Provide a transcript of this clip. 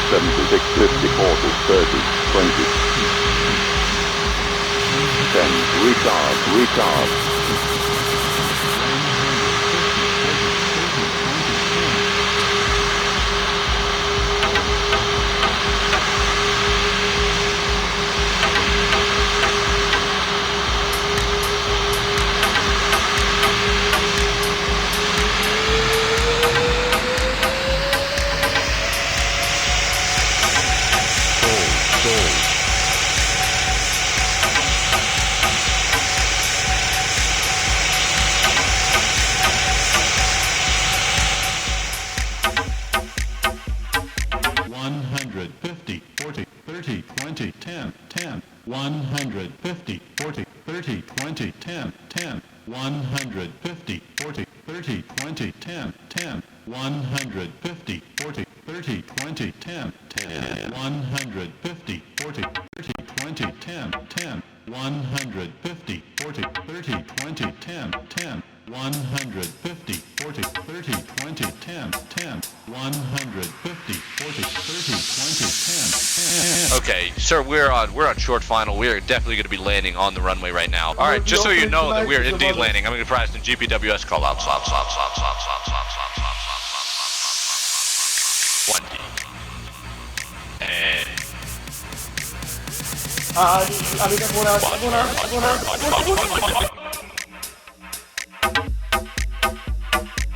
76, 50, 40, 30, 20, 10, retard. Okay, sir, we're on short final. We are definitely going to be landing on the runway right now. All right, just so you know that we are indeed landing. I'm going to provide some GPWS call out. Slop. 20. And... Alina muna.